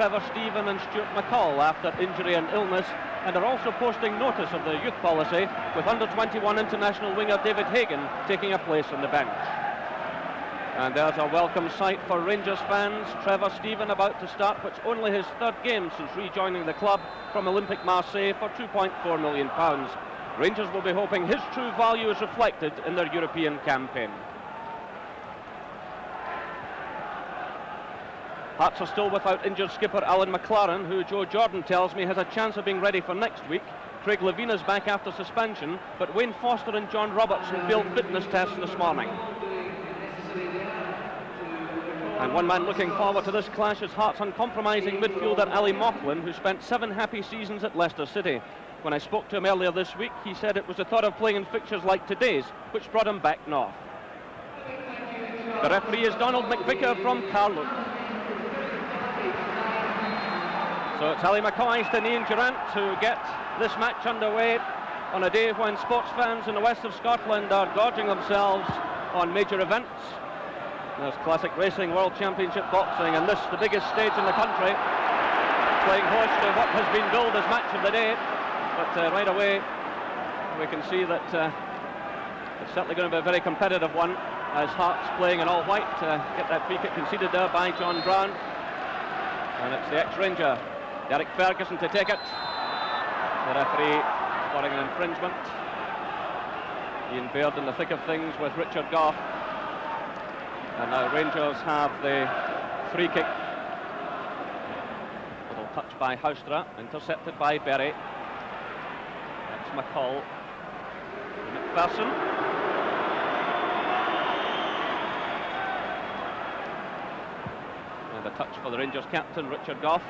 Trevor Stephen and Stuart McCall after injury and illness, and are also posting notice of the youth policy, with under-21 international winger David Hagan taking a place on the bench. And there's a welcome sight for Rangers fans. Trevor Stephen about to start what's only his third game since rejoining the club from Olympique Marseille for £2.4 million. Rangers will be hoping his true value is reflected in their European campaign. Hearts are still without injured skipper Alan McLaren, who Joe Jordan tells me has a chance of being ready for next week. Craig Levein is back after suspension, but Wayne Foster and John Robertson failed fitness tests this morning. And one man looking forward to this clash is Hearts' uncompromising midfielder Ali Moughlan, who spent 7 happy seasons at Leicester City. When I spoke to him earlier this week, he said it was the thought of playing in fixtures like today's which brought him back north. The referee is Donald McVicker from Carluke. So it's Ali McCoist and Ian Durrant who get this match underway on a day when sports fans in the west of Scotland are gorging themselves on major events. There's Classic Racing, World Championship Boxing, and this, the biggest stage in the country, playing host to what has been billed as match of the day. But right away, we can see that it's certainly going to be a very competitive one, as Hearts playing in all white get that free kick conceded there by John Brown. And it's the ex-Ranger, Derek Ferguson, to take it. The referee scoring an infringement. Ian Baird in the thick of things with Richard Gough. And now Rangers have the free kick. Little touch by Houstra, intercepted by Berry. That's McCall. McPherson. And a touch for the Rangers captain, Richard Gough.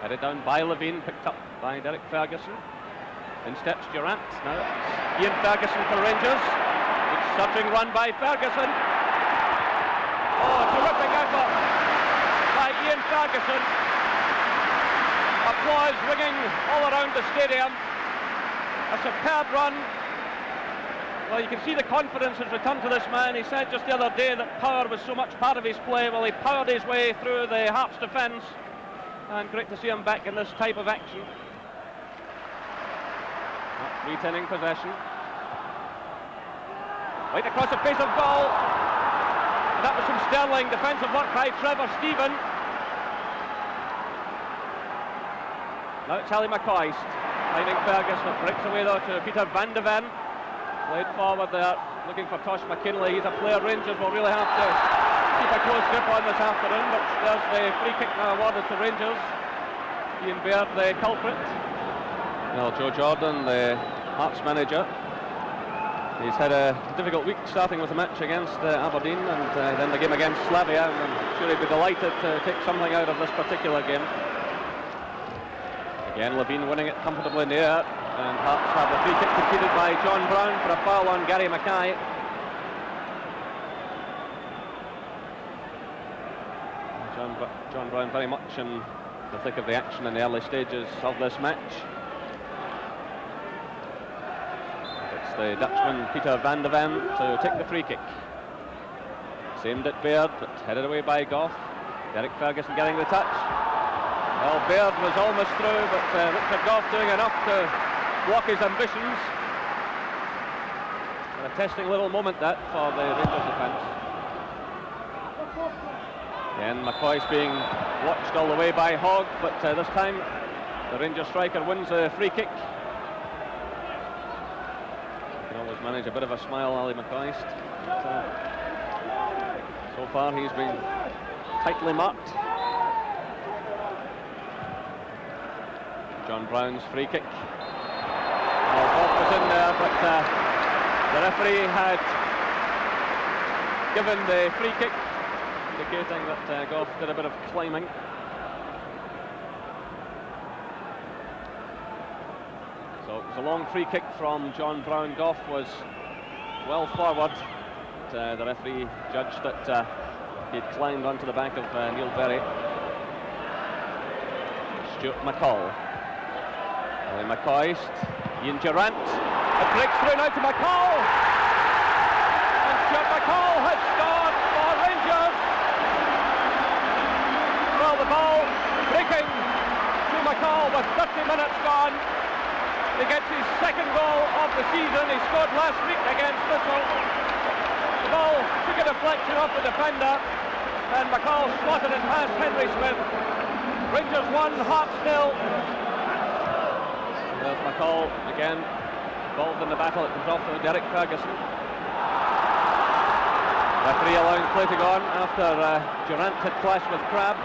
Headed down by Levein, picked up by Derek Ferguson. In steps Durrant. Now it's Ian Ferguson for Rangers. Good surging run by Ferguson. Oh, terrific effort by Ian Ferguson. Applause ringing all around the stadium. A superb run. Well, you can see the confidence has returned to this man. He said just the other day that power was so much part of his play. Well, he powered his way through the Hearts defence. And great to see him back in this type of action. Retaining possession. Right across the face of goal. That was from Sterling, defensive work by Trevor Stephen. Now it's Ali McCoist, finding Ferguson. It breaks away though to Peter Van de Ven. Played forward there, looking for Tosh McKinley. He's a player Rangers will really have to keep a close grip on this afternoon, but there's the free kick now awarded to Rangers. Ian Baird, the culprit. Well, Joe Jordan, the Hearts manager, he's had a difficult week starting with the match against Aberdeen and then the game against Slavia, and I'm sure he'd be delighted to take something out of this particular game. Again, Levein winning it comfortably in the air, and Hearts have a free kick conceded by John Brown for a foul on Gary Mackay. John Brown very much in the thick of the action in the early stages of this match. It's the Dutchman Peter Van de Ven to take the free kick. It's aimed at Baird, but headed away by Gough. Derek Ferguson getting the touch. Well, Baird was almost through, but Richard Gough doing enough to block his ambitions. A testing little moment that for the Rangers defence. Again, McCoy's being watched all the way by Hogg, but this time the Rangers striker wins the free kick. Can always manage a bit of a smile, Ali McCoist. So far he's been tightly marked. John Brown's free kick. Well, Hogg was in there, but the referee had given the free kick, indicating that Gough did a bit of climbing. So it was a long free kick from John Brown. Gough was well forward, but the referee judged that he'd climbed onto the back of Neil Berry. Stuart McCall. Ali McCoist. Ian Durrant. It breaks through now to McCall. And Stuart McCall has scored for Rangers. Well, the ball McCall with 30 minutes gone. He gets his second goal of the season. He scored last week against Thistle. The ball took a deflection off the defender, and McCall slotted it past Henry Smith. Rangers 1, Hearts 0. There's McCall again, involved in the battle. It comes off to Derek Ferguson. Referee allowing play to go on after Durrant had clashed with Crabb.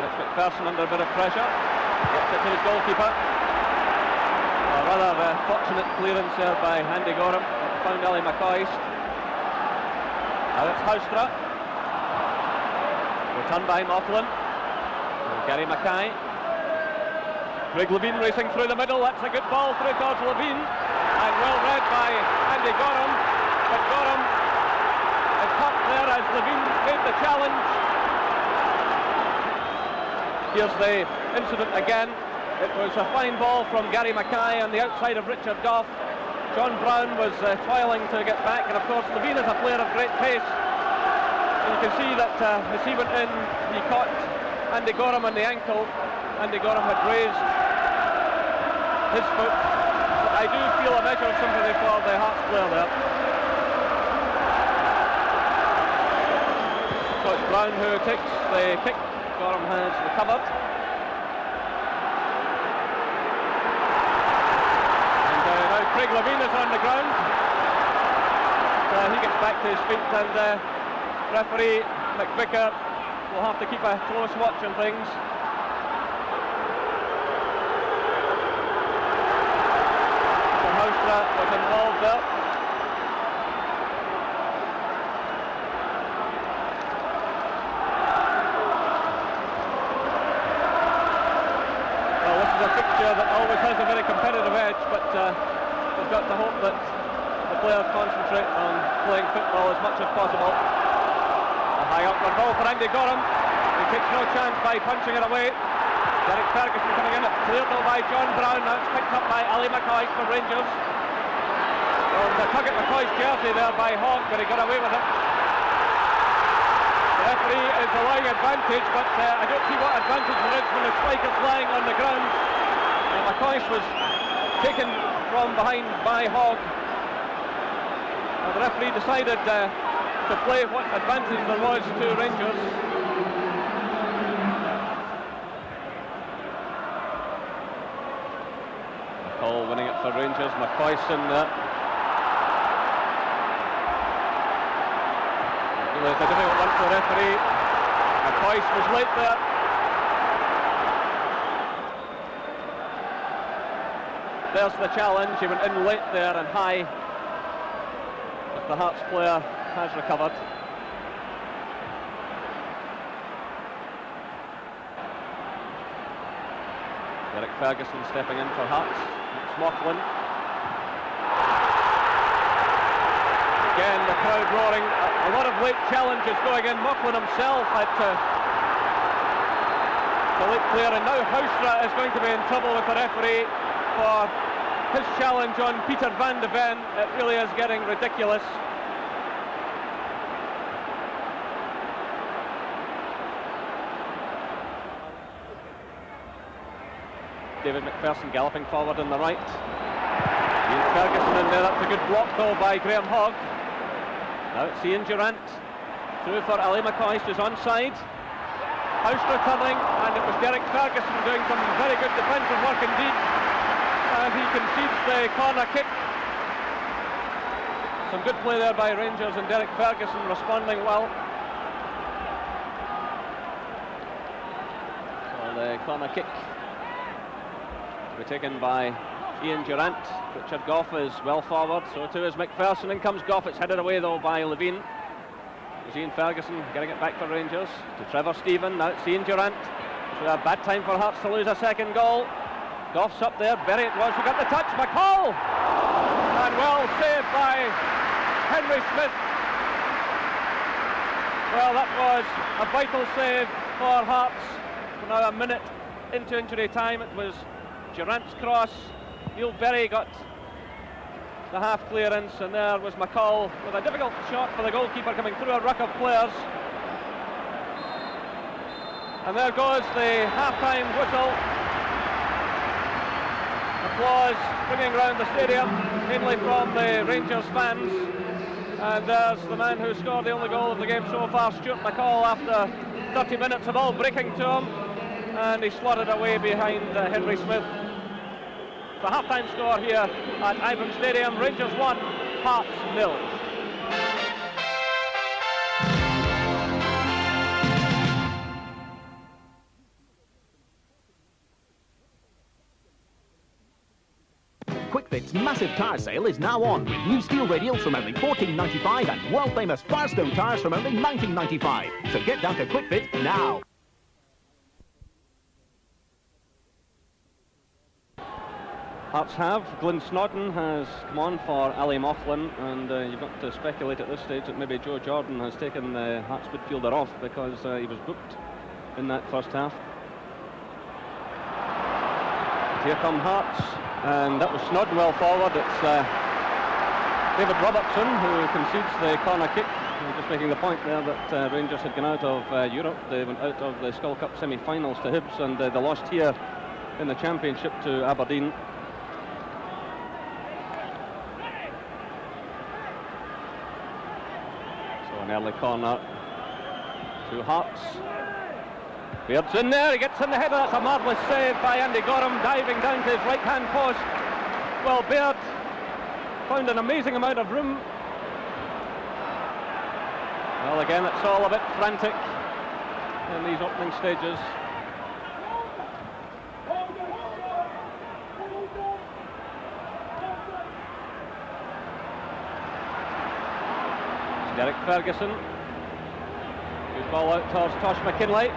It's McPherson under a bit of pressure. Gets it to his goalkeeper. A rather fortunate clearance there by Andy Gorham. Found Ali McCoist. Now it's Houstra. Returned by Moughlan. Gary Mackay. Craig Levein racing through the middle. That's a good ball through towards Levein. And well read by Andy Gorham. But Gorham is caught there as Levein made the challenge. Here's the incident again. It was a fine ball from Gary Mackay on the outside of Richard Gough. John Brown was toiling to get back, and of course Levein is a player of great pace. And you can see that as he went in, he caught Andy Gorham on the ankle. Andy Gorham had raised his foot. But I do feel a measure of sympathy for the Hearts player there. So it's Brown who takes the kick. Gorham has recovered. And now Craig Levein is on the ground. He gets back to his feet, and referee McVicker will have to keep a close watch on things. Houstra was involved there. Well, this is a fixture that always has a very competitive edge, but we've got to hope that the players concentrate on playing football as much as possible. A high upward ball for Andy Gorham. He takes no chance by punching it away. Derek Ferguson coming in, cleared though by John Brown. Now it's picked up by Ali McCoy from Rangers. Well, the tug at McCoy's jersey there by Hogg, but he got away with it. The referee is allowing advantage, but I don't see what advantage there is when the striker's lying on the ground. McCoy was taken from behind by Hogg. The referee decided to play what advantage there was to Rangers. McCall winning it for Rangers. McCoyson it's a difficult one for the referee. McCoyson was late there. There's the challenge. He went in late there and high. But the Hearts player has recovered. Derek Ferguson stepping in for Hearts. It's Moughlan. Again, the crowd roaring. A lot of late challenges going in. Moughlan himself had to late clear, and now Houstra is going to be in trouble with the referee for his challenge on Peter van de Ven. It really is getting ridiculous. David McPherson galloping forward on the right. Ian Ferguson in there. That's a good block though by Graham Hogg. Now it's Ian Durrant. Through for Ali McCoist, who's onside. Houstra turning, and it was Derek Ferguson doing some very good defensive work indeed. And he concedes the corner kick. Some good play there by Rangers, and Derek Ferguson responding well. So the corner kick to be taken by Ian Durrant. Richard Gough is well forward, so too is McPherson. In comes Gough. It's headed away though by Levein. It's Ian Ferguson getting it back for Rangers to Trevor Stephen. Now it's Ian Durrant. It's a bad time for Hearts to lose a second goal. Gough's up there. Berry it was. We got the touch. McCall! And well saved by Henry Smith. Well, that was a vital save for Hearts. We're now a minute into injury time. It was Durrant's cross. Neil Berry got the half clearance, and there was McCall with a difficult shot for the goalkeeper coming through a ruck of players. And there goes the half-time whistle. Applause ringing round the stadium, mainly from the Rangers fans. And there's the man who scored the only goal of the game so far, Stuart McCall, after 30 minutes of all breaking to him. And he slotted away behind Henry Smith. The half-time score here at Ibrox Stadium, Rangers 1, Hearts 0. QuickFit's massive tyre sale is now on, with new steel radials from only $14.95 and world-famous Firestone tyres from only $19.95. So get down to QuickFit now. Hearts have. Glyn Snodden has come on for Ali Moughlan, and you've got to speculate at this stage that maybe Joe Jordan has taken the Hearts midfielder off because he was booked in that first half. Here come Hearts. And that was Snodden well forward. It's David Robertson who concedes the corner kick. I'm just making the point there that Rangers had gone out of Europe. They went out of the Skull Cup semi-finals to Hibs, and they lost here in the Championship to Aberdeen. So an early corner to Hearts. Baird's in there, he gets in the header. That's a marvellous save by Andy Gorham, diving down to his right-hand post. Well, Baird found an amazing amount of room. Well, again, it's all a bit frantic in these opening stages. It's Derek Ferguson. Good ball out towards Tosh McKinlay.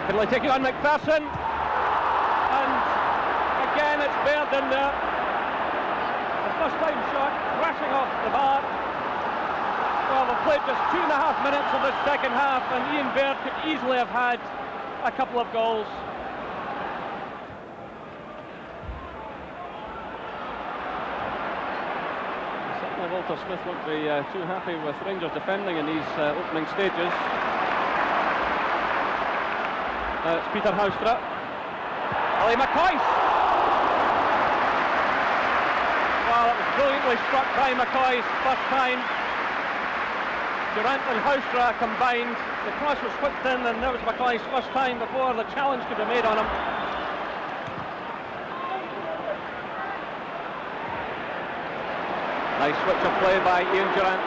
McKinlay taking on McPherson, and again it's Baird in there. The first time shot crashing off the bar. Well, we've played just 2.5 minutes of this second half, and Ian Baird could easily have had a couple of goals. Certainly Walter Smith won't be too happy with Rangers defending in these opening stages. It's Peter Houstra. Ali McCoist. Well, it was brilliantly struck by McCoist. First time Durant and Houstra combined. The cross was whipped in, and that was McCoist's first time before the challenge could be made on him. Nice switch of play by Ian Durant.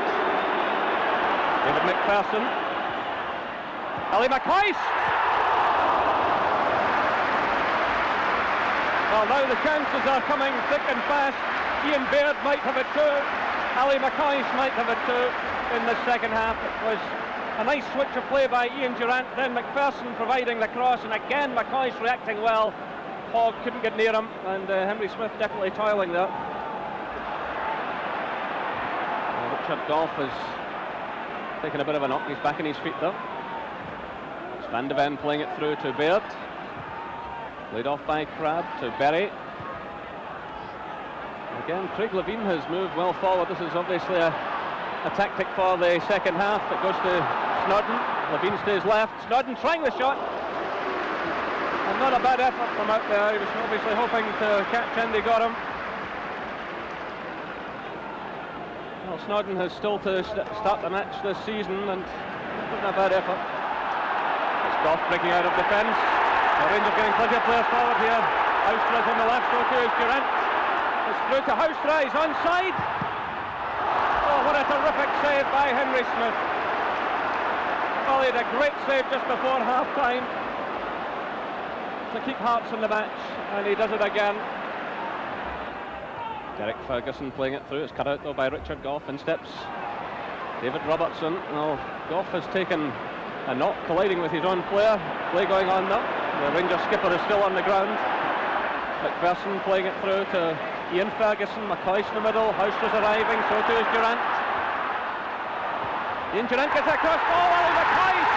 David McPherson. Ali McCoist. Well, now the chances are coming thick and fast. Ian Baird might have it too. Ali McCoist might have it too in the second half. It was a nice switch of play by Ian Durant, then McPherson providing the cross, and again McCoist reacting well. Hogg couldn't get near him, and Henry Smith definitely toiling there. Richard Gough has taken a bit of a knock. He's back on his feet though. It's Van de Ven playing it through to Baird. Laid off by Crabb to Berry. Again, Craig Levein has moved well forward. This is obviously a tactic for the second half. It goes to Snodden. Levein stays left. Snodden trying the shot. And not a bad effort from out there. He was obviously hoping to catch Andy Gorham. Well, Snodden has still to start the match this season, and not a bad effort. It's Gough breaking out of defence. The Rangers getting plenty of players forward here. Houstra's on the left, so too is Durant. It's through to Houstra, he's onside. Oh, what a terrific save by Henry Smith. Well, he had a great save just before half-time to keep Hearts in the match, and he does it again. Derek Ferguson playing it through. It's cut out though by Richard Gough. In steps David Robertson. Well, Gough has taken a knock, colliding with his own player. Play going on now. The Rangers skipper is still on the ground. McPherson playing it through to Ian Ferguson. McCoist in the middle. Houstra's arriving, so too is Durant. Ian Durant gets across ball. Ali McCoist!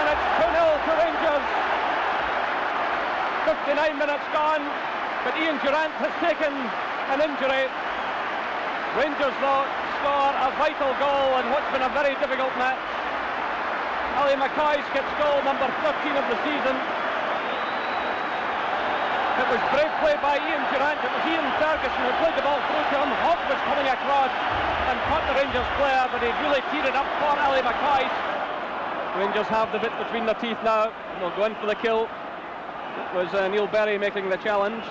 And it's 2-0 to Rangers. 59 minutes gone, but Ian Durant has taken an injury. Rangers though score a vital goal in what's been a very difficult match. Ali McCoist gets goal number 13 of the season. It was brave play by Ian Durrant. It was Ian Ferguson who played the ball through to him. Hogg was coming across and caught the Rangers player, but he really teed it up for Ali McCoist. Rangers have the bit between their teeth now. They'll go in for the kill. It was Neil Berry making the challenge.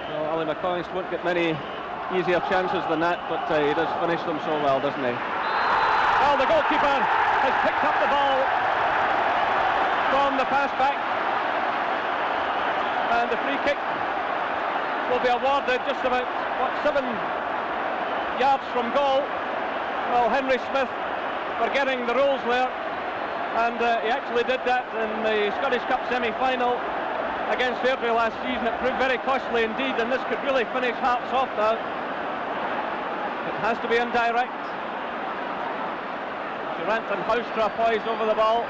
So Ali McCoist won't get many easier chances than that, but he does finish them so well, doesn't he? Well, the goalkeeper has picked up the ball from the pass back, and the free kick will be awarded just about, 7 yards from goal. Well, Henry Smith forgetting the rules there, and he actually did that in the Scottish Cup semi-final against Airdrie last season. It proved very costly indeed, and this could really finish Hearts off now. It has to be indirect. Durrant and Houstra poised over the ball.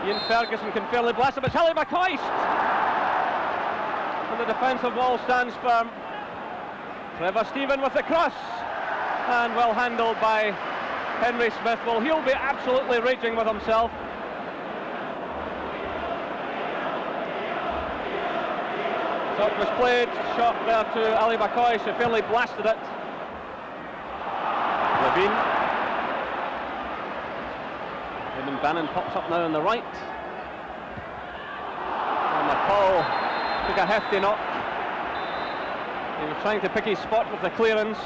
Ian Ferguson can fairly blast it, but it's Ali McCoist! And the defensive wall stands firm. Trevor Stephen with the cross, and well handled by Henry Smith. Well, he'll be absolutely raging with himself. So it was played, shot there to Ali McCoist, who fairly blasted it. Levine. Eamon Bannon pops up now on the right. And McCall took a hefty knock. He was trying to pick his spot with the clearance.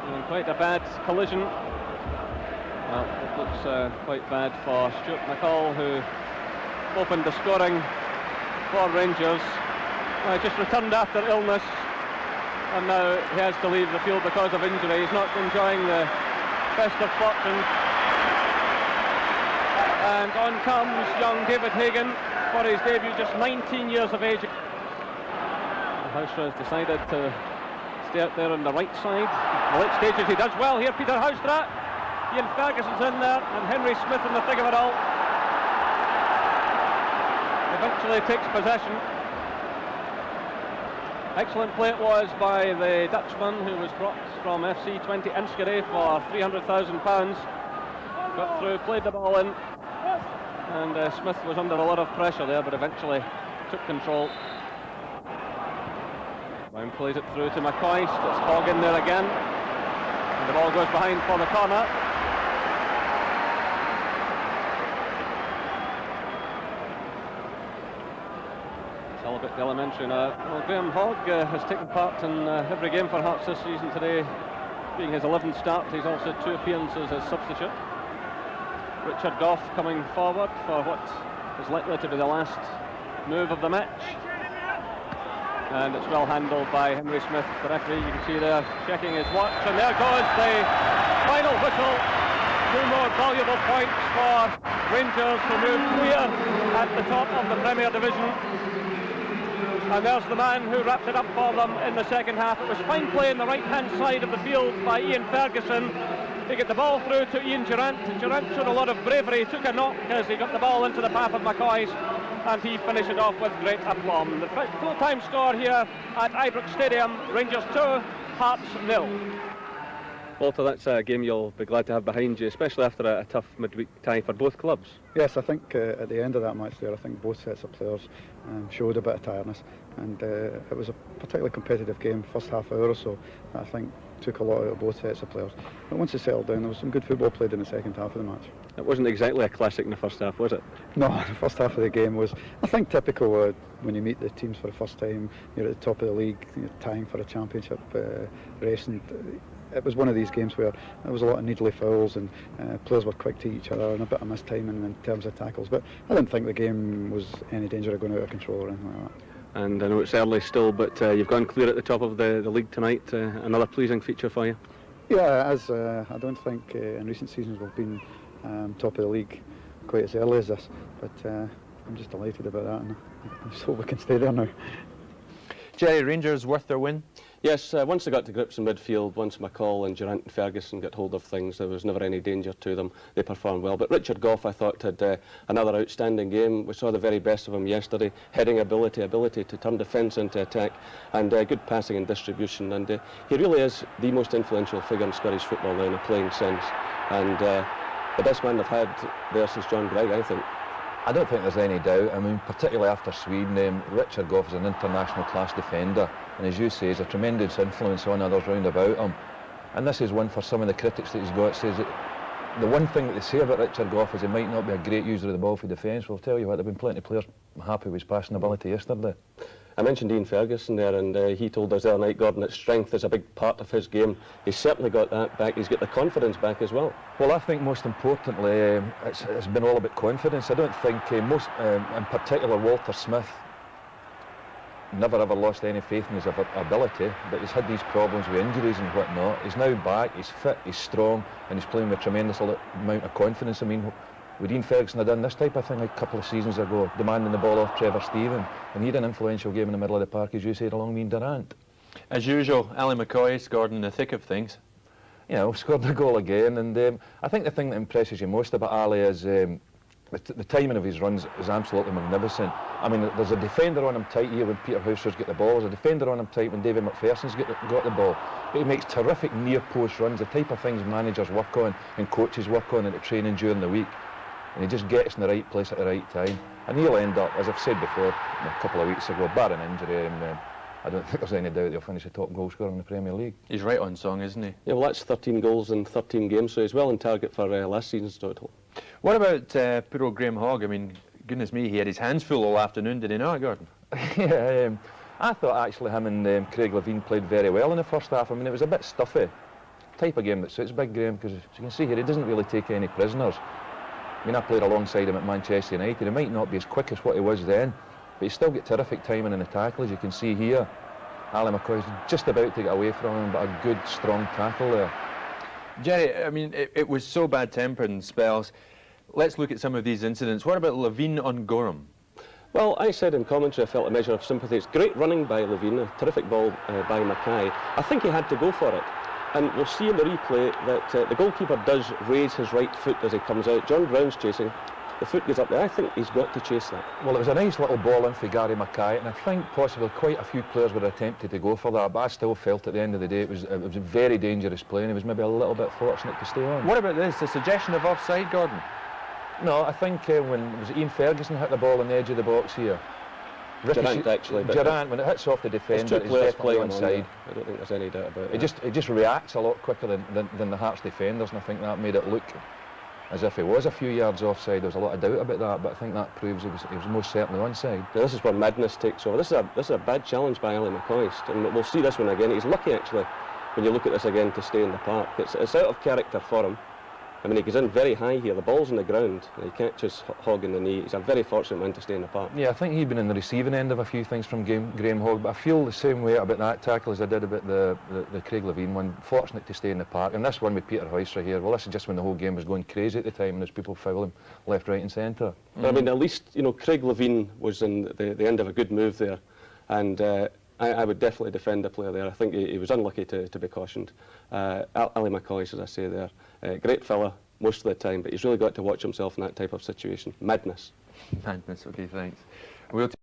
And quite a bad collision. Well, it looks quite bad for Stuart McCall, who opened the scoring for Rangers. Just returned after illness, and now he has to leave the field because of injury. He's not enjoying the best of fortune. And on comes young David Hagan for his debut, just 19 years of age. Houstra has decided to stay out there on the right side. In the late stages he does well here, Peter Houstra. Ian Ferguson's in there, and Henry Smith in the thick of it all. Eventually takes possession. Excellent play it was by the Dutchman, who was brought from FC 20 Enschede for £300,000. Got through, played the ball in, and Smith was under a lot of pressure there, but eventually took control. Brown plays it through to McCoist. It's Hogg in there again, and the ball goes behind for the corner. It's all a bit elementary now. Well, Graham Hogg has taken part in every game for Hearts this season, today being his 11th start. He's also 2 appearances as substitute. Richard Gough coming forward for what is likely to be the last move of the match. And it's well handled by Henry Smith, the referee. You can see there checking his watch, and there goes the final whistle. 2 more valuable points for Rangers to move clear at the top of the Premier Division. And there's the man who wrapped it up for them in the second half. It was fine play in the right-hand side of the field by Ian Ferguson. He got the ball through to Ian Durrant. Durrant showed a lot of bravery, took a knock as he got the ball into the path of McCoist, and he finished it off with great aplomb. The full-time score here at Ibrox Stadium: Rangers 2, Hearts 0. Walter, that's a game you'll be glad to have behind you, especially after a tough midweek tie for both clubs. Yes, I think at the end of that match there, I think both sets of players showed a bit of tiredness, and it was a particularly competitive game. First half hour or so, I think, took a lot out of both sets of players. But once it settled down, there was some good football played in the second half of the match. It wasn't exactly a classic in the first half, was it? No, the first half of the game was, I think, typical when you meet the teams for the first time. You're at the top of the league, you're tying for a championship race, and it was one of these games where there was a lot of needly fouls, and players were quick to each other, and a bit of mistiming in terms of tackles. But I didn't think the game was any danger of going out of control or anything like that. And I know it's early still, but you've gone clear at the top of the league tonight. Another pleasing feature for you? Yeah, as I don't think in recent seasons we've been top of the league quite as early as this, but I'm just delighted about that, and I just hope we can stay there now. Jerry, Rangers worth their win? Yes, once they got to grips in midfield, once McCall and Durrant and Ferguson got hold of things, there was never any danger to them. They performed well. But Richard Gough, I thought, had another outstanding game. We saw the very best of him yesterday. Heading ability to turn defence into attack, and good passing and distribution. And he really is the most influential figure in Scottish football now in a playing sense. And the best man they've had there since John Greig, I think. I don't think there's any doubt. I mean, particularly after Sweden, Richard Gough is an international class defender, and as you say, he's a tremendous influence on others round about him. And this is one for some of the critics that he's got, says that the one thing that they say about Richard Gough is he might not be a great user of the ball for defence. Well, I'll tell you what, there have been plenty of players happy with his passing ability yesterday. I mentioned Ian Ferguson there, and he told us the other night, Gordon, that strength is a big part of his game. He's certainly got that back. He's got the confidence back as well. Well, I think most importantly, it's been all about confidence. I don't think in particular, Walter Smith never ever lost any faith in his ability, but he's had these problems with injuries and whatnot. He's now back, he's fit, he's strong, and he's playing with a tremendous amount of confidence. I mean, would Ian Ferguson have done this type of thing a couple of seasons ago, demanding the ball off Trevor Stephen? And he had an influential game in the middle of the park, as you said, along with Durrant. As usual, Ali McCoy scored in the thick of things. You know, scored the goal again, and I think the thing that impresses you most about Ali is the timing of his runs is absolutely magnificent. I mean, there's a defender on him tight here when Peter Houser's got the ball, there's a defender on him tight when David McPherson's got the ball. But he makes terrific near-post runs, the type of things managers work on and coaches work on at the training during the week. And he just gets in the right place at the right time. And he'll end up, as I've said before, a couple of weeks ago, barring injury, and I don't think there's any doubt he'll finish the top goal scorer in the Premier League. He's right on song, isn't he? Yeah, well, that's 13 goals in 13 games, so he's well on target for last season's total. What about poor old Graham Hogg? I mean, goodness me, he had his hands full all afternoon, did he not, Gordon? Yeah, I thought actually him and Craig Levein played very well in the first half. I mean, it was a bit stuffy. Type of game that suits Big Graham, because as you can see here, he doesn't really take any prisoners. I mean, I played alongside him at Manchester United. He might not be as quick as what he was then, but he's still got terrific timing in the tackle, as you can see here. Ali McCoy's just about to get away from him, but a good, strong tackle there. Jerry, I mean, it was so bad-tempered in spells. Let's look at some of these incidents. What about Levein on Gorham? Well, I said in commentary I felt a measure of sympathy. It's great running by Levein, a terrific ball by Mackay. I think he had to go for it. And we'll see in the replay that the goalkeeper does raise his right foot as he comes out. John Brown's chasing. The foot goes up there. I think he's got to chase that. Well, it was a nice little ball in for Gary Mackay, and I think possibly quite a few players were attempted to go for that, but I still felt at the end of the day it was a very dangerous play, and he was maybe a little bit fortunate to stay on. What about this? A suggestion of offside, Gordon? No, I think when was Ian Ferguson hit the ball on the edge of the box here. Durrant, actually. Durrant, when it hits off the defender, it's definitely onside. I don't think there's any doubt about it. It just reacts a lot quicker than the Hearts defenders, and I think that made it look as if he was a few yards offside. There was a lot of doubt about that, but I think that proves he was most certainly onside. Now, this is where madness takes over. This is a bad challenge by Ali McCoist, and we'll see this one again. He's lucky, actually, when you look at this again, to stay in the park. It's out of character for him. I mean, he goes in very high here. The ball's on the ground. He can't just hog in the knee. He's a very fortunate man to stay in the park. Yeah, I think he'd been in the receiving end of a few things from Graham Hogg, but I feel the same way about that tackle as I did about the Craig Levein one. Fortunate to stay in the park. And this one with Peter Houser here, well, this is just when the whole game was going crazy at the time, and there's people foul him left, right and centre. But I mean, at least, you know, Craig Levein was in the end of a good move there. And I would definitely defend the player there. I think he was unlucky to be cautioned. Ali McCoy, as I say there, great fella most of the time, but he's really got to watch himself in that type of situation. Madness. Madness, okay, thanks. We'll